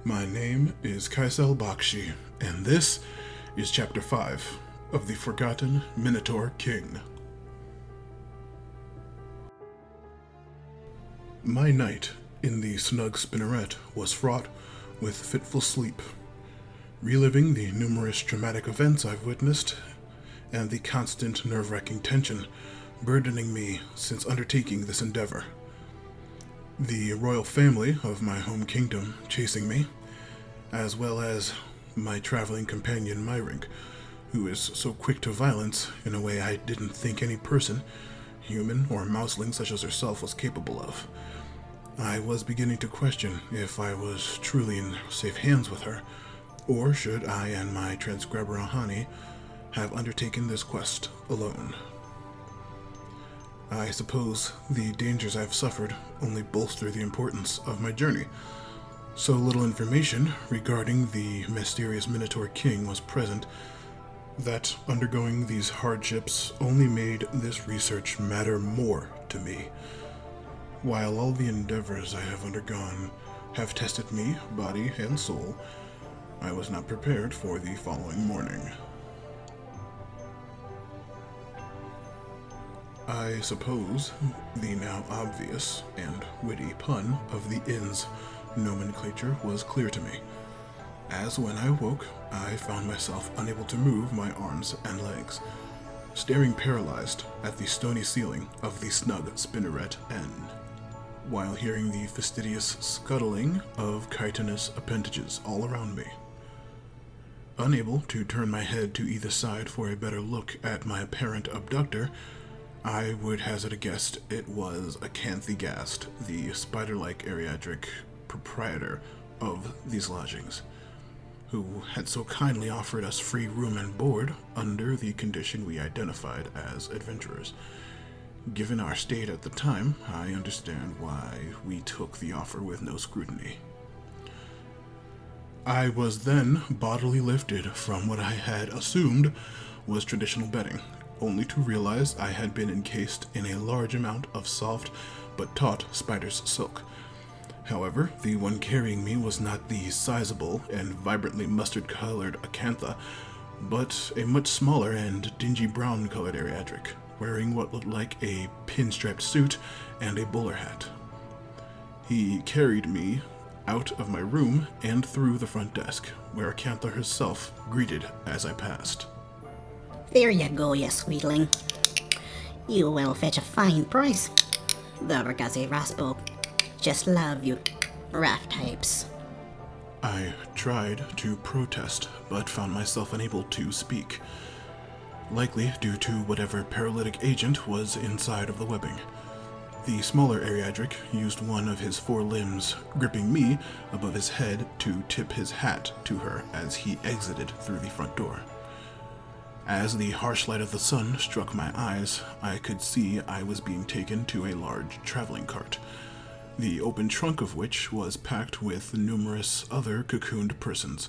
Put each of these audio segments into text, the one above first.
My name is Kycell, and this is Chapter 5 of the Forgotten Minotaur King. My night in the snug spinneret was fraught with fitful sleep, reliving the numerous traumatic events I've witnessed and the constant nerve-wracking tension burdening me since undertaking this endeavor. The royal family of my home kingdom chasing me, as well as my traveling companion Myrink, who is so quick to violence in a way I didn't think any person, human or mouseling such as herself, was capable of. I was beginning to question if I was truly in safe hands with her, or should I and my transcriber Ahani have undertaken this quest alone. I suppose the dangers I've suffered only bolster the importance of my journey. So little information regarding the mysterious Minotaur King was present that undergoing these hardships only made this research matter more to me. While all the endeavors I have undergone have tested me, body and soul, I was not prepared for the following morning. I suppose the now obvious and witty pun of the inn's nomenclature was clear to me, as when I woke, I found myself unable to move my arms and legs, staring paralyzed at the stony ceiling of the snug spinneret inn, while hearing the fastidious scuttling of chitinous appendages all around me. Unable to turn my head to either side for a better look at my apparent abductor, I would hazard a guess it was Acanthigast, the spider-like eriatric proprietor of these lodgings, who had so kindly offered us free room and board under the condition we identified as adventurers. Given our state at the time, I understand why we took the offer with no scrutiny. I was then bodily lifted from what I had assumed was traditional bedding, only to realize I had been encased in a large amount of soft but taut spider's silk. However, the one carrying me was not the sizable and vibrantly mustard-colored Acantha, but a much smaller and dingy brown-colored eriatric, wearing what looked like a pinstriped suit and a bowler hat. He carried me out of my room and through the front desk, where Acantha herself greeted as I passed. There you go, you sweetling. You will fetch a fine price. The Bergazi Raspo just love you, raft types. I tried to protest, but found myself unable to speak, likely due to whatever paralytic agent was inside of the webbing. The smaller eriatric used one of his four limbs, gripping me above his head to tip his hat to her as he exited through the front door. As the harsh light of the sun struck my eyes, I could see I was being taken to a large traveling cart, the open trunk of which was packed with numerous other cocooned persons.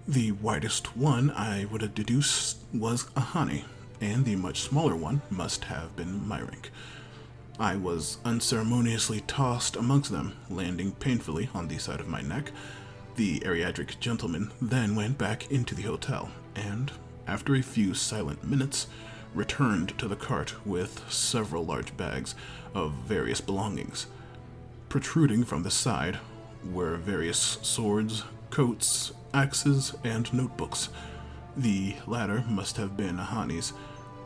The widest one I would have deduced was Ahani, and the much smaller one must have been Myrink. I was unceremoniously tossed amongst them, landing painfully on the side of my neck. The eriatric gentleman then went back into the hotel, and after a few silent minutes, returned to the cart with several large bags of various belongings. Protruding from the side were various swords, coats, axes, and notebooks. The latter must have been Ahani's,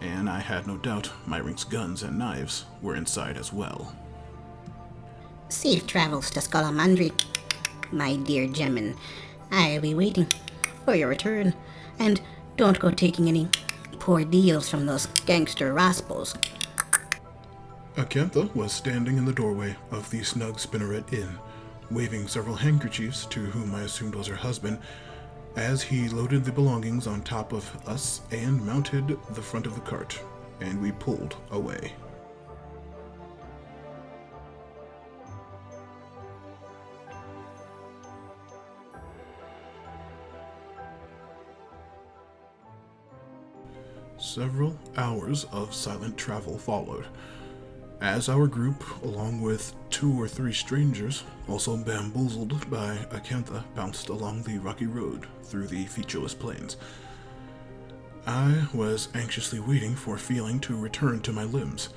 and I had no doubt Myrink's guns and knives were inside as well. Safe travels to Scalamandri, my dear Gemin. I'll be waiting for your return, and don't go taking any poor deals from those gangster raspos. Acantha was standing in the doorway of the snug spinneret inn, waving several handkerchiefs to whom I assumed was her husband, as he loaded the belongings on top of us and mounted the front of the cart, and we pulled away. Several hours of silent travel followed, As our group, along with 2 or 3 strangers, also bamboozled by Acantha, bounced along the rocky road through the featureless plains, I was anxiously waiting for feeling to return to my limbs,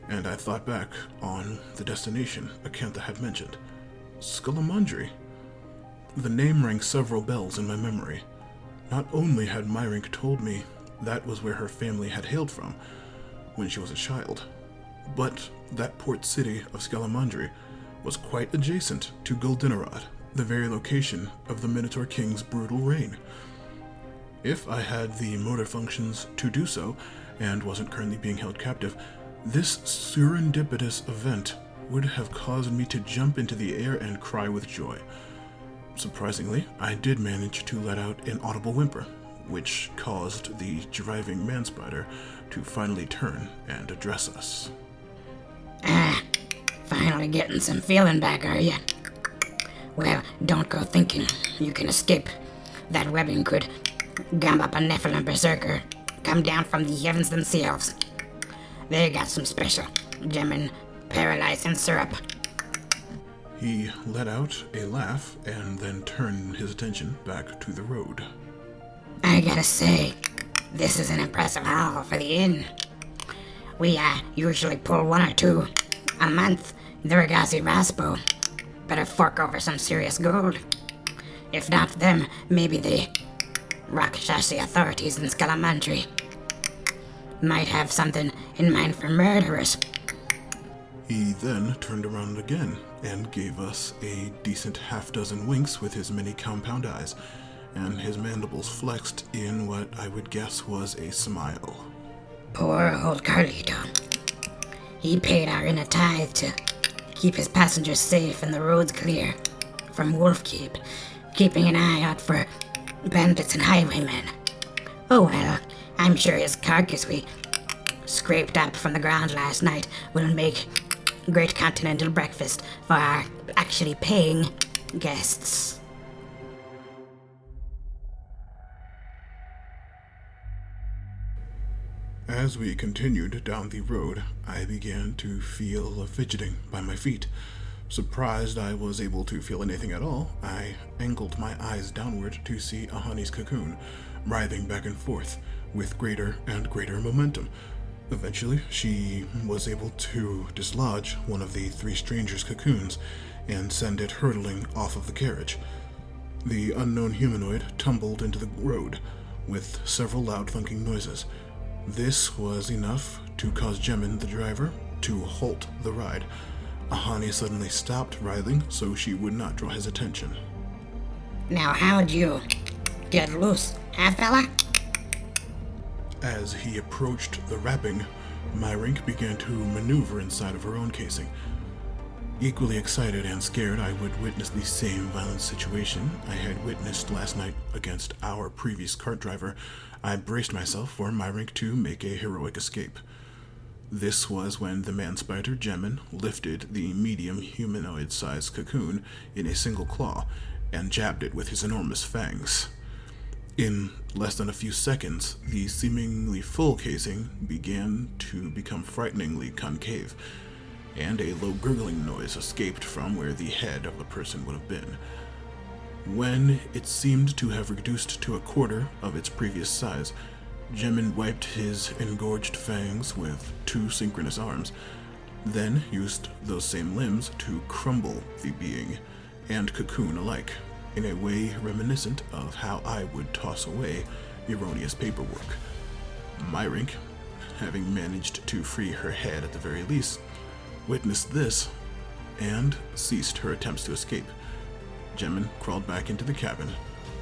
and I thought back on the destination Acantha had mentioned, Scalamandri. The name rang several bells in my memory. Not only had Myrink told me that was where her family had hailed from when she was a child, but that port city of Scalamandri was quite adjacent to Guldenarad, the very location of the Minotaur King's brutal reign. If I had the motor functions to do so, and wasn't currently being held captive, this serendipitous event would have caused me to jump into the air and cry with joy. Surprisingly, I did manage to let out an audible whimper, which caused the driving man-spider to finally turn and address us. Finally getting some feeling back, are ya? Well, don't go thinking you can escape. That webbing could gum up a Nephilim berserker, come down from the heavens themselves. They got some special German paralyzing syrup. He let out a laugh and then turned his attention back to the road. I gotta say, this is an impressive haul for the inn. We usually pull 1 or 2 a month in the Ragazzi Raspo. Better fork over some serious gold. If not them, maybe the Rakshasi authorities in Scalamandri might have something in mind for murderers. He then turned around again and gave us a decent half-dozen winks with his many compound eyes, and his mandibles flexed in what I would guess was a smile. Poor old Carlito. He paid our inn a tithe to keep his passengers safe and the roads clear from Wolfkeep, keeping an eye out for bandits and highwaymen. Oh well, I'm sure his carcass we scraped up from the ground last night will make great continental breakfast for our actually paying guests. As we continued down the road, I began to feel a fidgeting by my feet. Surprised I was able to feel anything at all, I angled my eyes downward to see Ahani's cocoon, writhing back and forth with greater and greater momentum. Eventually, she was able to dislodge one of the 3 strangers' cocoons and send it hurtling off of the carriage. The unknown humanoid tumbled into the road with several loud thunking noises. This was enough to cause Jemin, the driver, to halt the ride. Ahani suddenly stopped writhing so she would not draw his attention. Now how'd you get loose, fella? As he approached the wrapping, Myrink began to maneuver inside of her own casing. Equally excited and scared I would witness the same violent situation I had witnessed last night against our previous cart driver, I braced myself for Myrink to make a heroic escape. This was when the man-spider Jemin lifted the medium humanoid-sized cocoon in a single claw and jabbed it with his enormous fangs. In less than a few seconds, the seemingly full casing began to become frighteningly concave, and a low gurgling noise escaped from where the head of the person would have been. When it seemed to have reduced to a quarter of its previous size, Jemin wiped his engorged fangs with 2 synchronous arms, then used those same limbs to crumble the being and cocoon alike, in a way reminiscent of how I would toss away erroneous paperwork. Myrink, having managed to free her head at the very least, witnessed this and ceased her attempts to escape. Jemin crawled back into the cabin.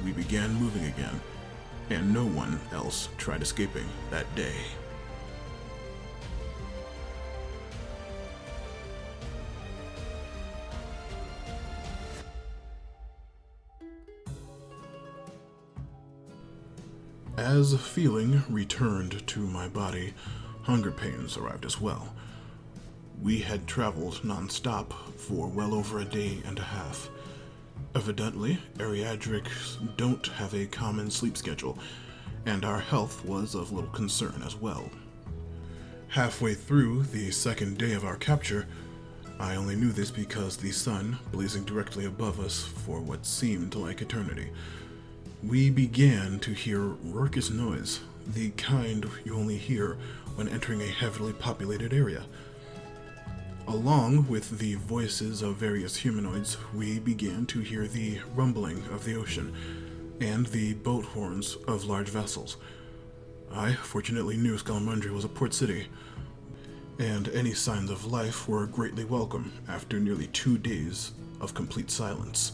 We began moving again, and no one else tried escaping that day. As feeling returned to my body, hunger pains arrived as well. We had traveled non-stop for well over a day and a half. Evidently, Ariadrics don't have a common sleep schedule, and our health was of little concern as well. Halfway through the second day of our capture, I only knew this because the sun, blazing directly above us for what seemed like eternity, we began to hear raucous noise, the kind you only hear when entering a heavily populated area. Along with the voices of various humanoids, we began to hear the rumbling of the ocean and the boat horns of large vessels. I fortunately knew Scalamandria was a port city, and any signs of life were greatly welcome after nearly 2 days of complete silence.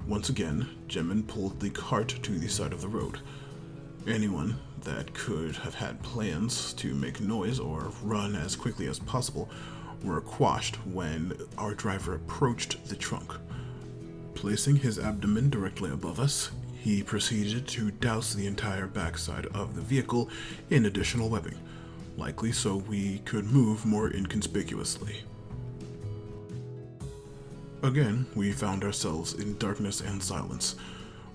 Once again, Gemin pulled the cart to the side of the road. Anyone that could have had plans to make noise or run as quickly as possible were quashed when our driver approached the trunk. Placing his abdomen directly above us, he proceeded to douse the entire backside of the vehicle in additional webbing, likely so we could move more inconspicuously. Again, we found ourselves in darkness and silence,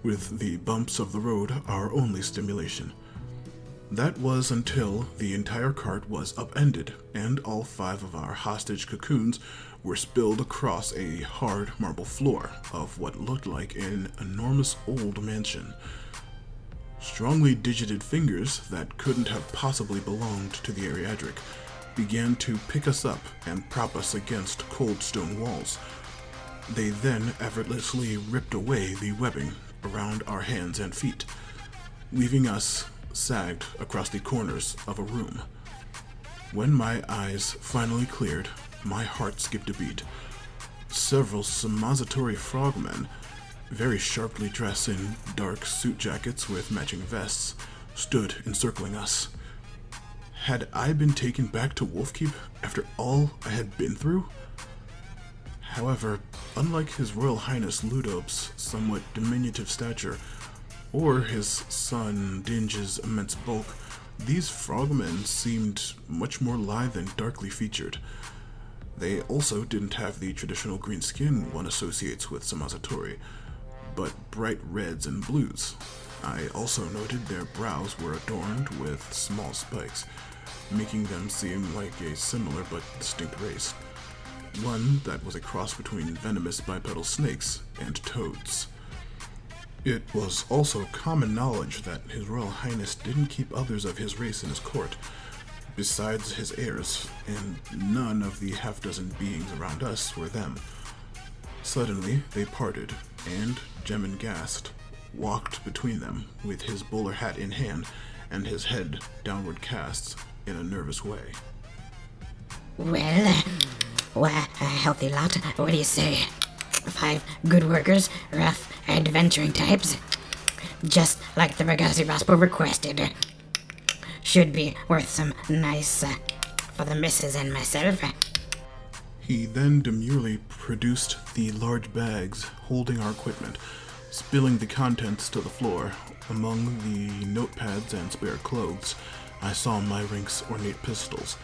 with the bumps of the road our only stimulation. That was until the entire cart was upended, and all 5 of our hostage cocoons were spilled across a hard marble floor of what looked like an enormous old mansion. Strongly digited fingers that couldn't have possibly belonged to the Ariadric began to pick us up and prop us against cold stone walls. They then effortlessly ripped away the webbing around our hands and feet, leaving us sagged across the corners of a room. When my eyes finally cleared, my heart skipped a beat. Several suppository frogmen, very sharply dressed in dark suit jackets with matching vests, stood encircling us. Had I been taken back to Wolfkeep after all I had been through? However, unlike His Royal Highness Ludob's somewhat diminutive stature, or his son Dinge's immense bulk, these frogmen seemed much more lithe and darkly featured. They also didn't have the traditional green skin one associates with Suppository, but bright reds and blues. I also noted their brows were adorned with small spikes, making them seem like a similar but distinct race. One that was a cross between venomous bipedal snakes and toads. It was also common knowledge that His Royal Highness didn't keep others of his race in his court, besides his heirs, and none of the half-dozen beings around us were them. Suddenly, they parted, and Gemin Gast walked between them with his bowler hat in hand and his head downward cast in a nervous way. Well, a healthy lot. What do you say? 5 good workers, rough, adventuring types, just like the Ragazzi Raspo requested. Should be worth some nice for the missus and myself. He then demurely produced the large bags holding our equipment, spilling the contents to the floor. Among the notepads and spare clothes, I saw Myrink's ornate pistols.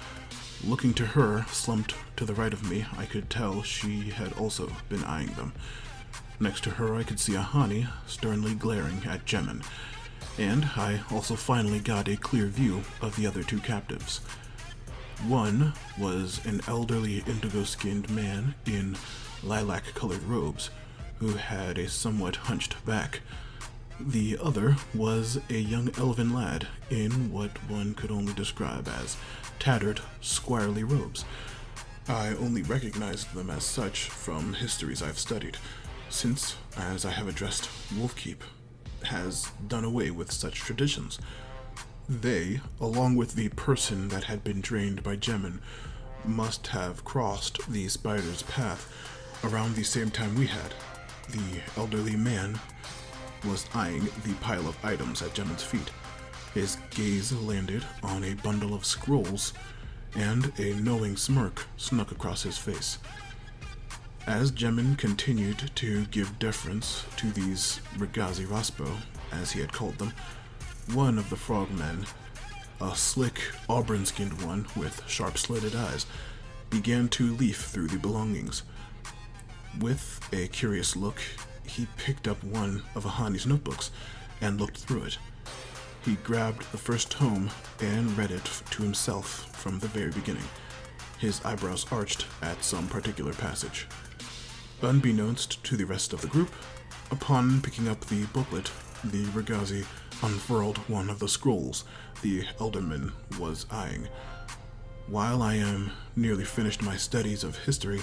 Looking to her, slumped to the right of me, I could tell she had also been eyeing them. Next to her, I could see Ahani sternly glaring at Gemin, and I also finally got a clear view of the other 2 captives. One was an elderly indigo-skinned man in lilac-colored robes, who had a somewhat hunched back. The other was a young elven lad in what one could only describe as tattered, squirely robes. I only recognized them as such from histories I've studied, since, as I have addressed, Wolfkeep has done away with such traditions. They, along with the person that had been drained by Gemin, must have crossed the spider's path around the same time we had. The elderly man was eyeing the pile of items at Gemin's feet. His gaze landed on a bundle of scrolls, and a knowing smirk snuck across his face. As Gemin continued to give deference to these Ragazzi Raspo, as he had called them, one of the frogmen, a slick, auburn-skinned one with sharp-slitted eyes, began to leaf through the belongings. With a curious look, he picked up one of Ahani's notebooks and looked through it. He grabbed the first tome and read it to himself from the very beginning, his eyebrows arched at some particular passage. Unbeknownst to the rest of the group, upon picking up the booklet, the Ragazi unfurled one of the scrolls the Elderman was eyeing. While I am nearly finished my studies of history,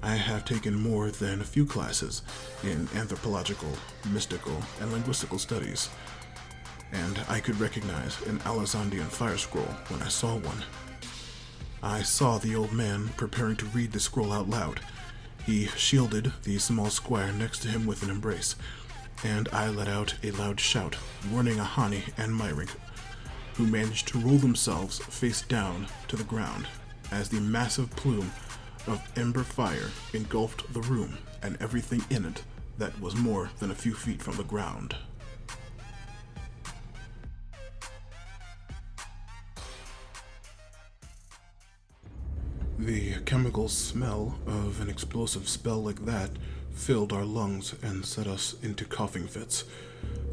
I have taken more than a few classes in anthropological, mystical, and linguistical studies, and I could recognize an Alexandrian fire scroll when I saw one. I saw the old man preparing to read the scroll out loud. He shielded the small squire next to him with an embrace, and I let out a loud shout, warning Ahani and Myrink, who managed to roll themselves face down to the ground as the massive plume of ember fire engulfed the room and everything in it that was more than a few feet from the ground. The chemical smell of an explosive spell like that filled our lungs and set us into coughing fits.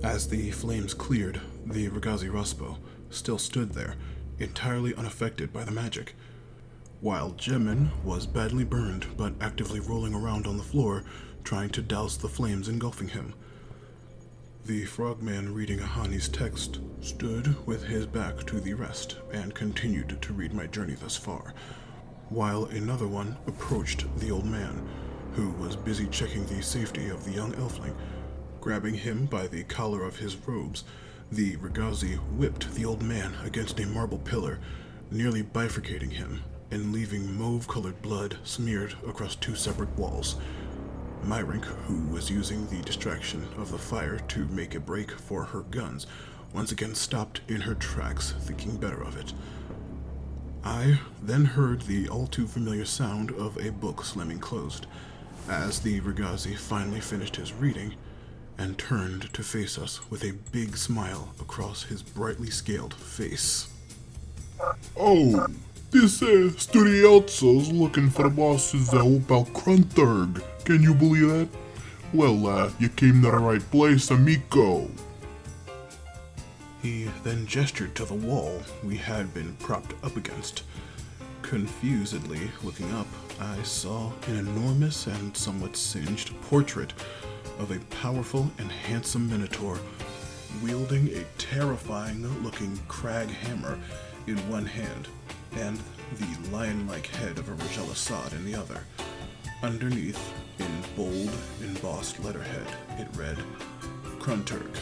As the flames cleared, the Ragazi Raspo still stood there, entirely unaffected by the magic, while Jemin was badly burned but actively rolling around on the floor, trying to douse the flames engulfing him. The frogman reading Ahani's text stood with his back to the rest and continued to read my journey thus far, while another one approached the old man, who was busy checking the safety of the young elfling. Grabbing him by the collar of his robes, the Ragazi whipped the old man against a marble pillar, nearly bifurcating him and leaving mauve-colored blood smeared across two separate walls. Myrink, who was using the distraction of the fire to make a break for her guns, once again stopped in her tracks, thinking better of it. I then heard the all-too-familiar sound of a book slamming closed, as the Ragazi finally finished his reading and turned to face us with a big smile across his brightly scaled face. Oh, this Studielzo's looking for the boss's help out Krunterg. Can you believe that? Well, you came to the right place, amigo. He then gestured to the wall we had been propped up against. Confusedly looking up, I saw an enormous and somewhat singed portrait of a powerful and handsome minotaur wielding a terrifying-looking crag hammer in one hand and the lion-like head of a Rajal Assad in the other. Underneath, in bold, embossed letterhead, it read, Krunterg,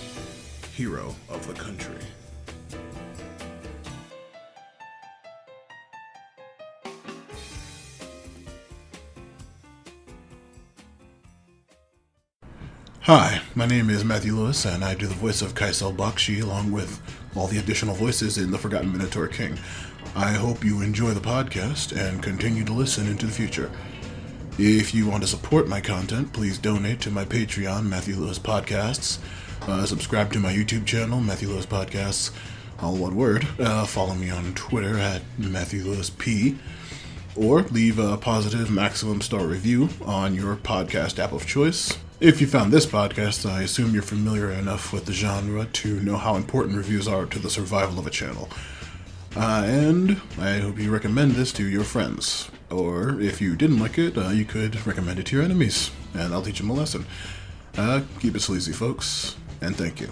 hero of the country. Hi, my name is Matthew Lewis, and I do the voice of Kycell Bakshi along with all the additional voices in the Forgotten Minotaur King. I hope you enjoy the podcast and continue to listen into the future. If you want to support my content, please donate to my Patreon, Matthew Lewis Podcasts. Subscribe to my YouTube channel, Matthew Lewis Podcasts, all one word. Follow me on Twitter at Matthew Lewis P. Or leave a positive maximum star review on your podcast app of choice. If you found this podcast, I assume you're familiar enough with the genre to know how important reviews are to the survival of a channel. And I hope you recommend this to your friends. Or if you didn't like it, you could recommend it to your enemies, and I'll teach them a lesson. Keep it sleazy, folks, and thank you.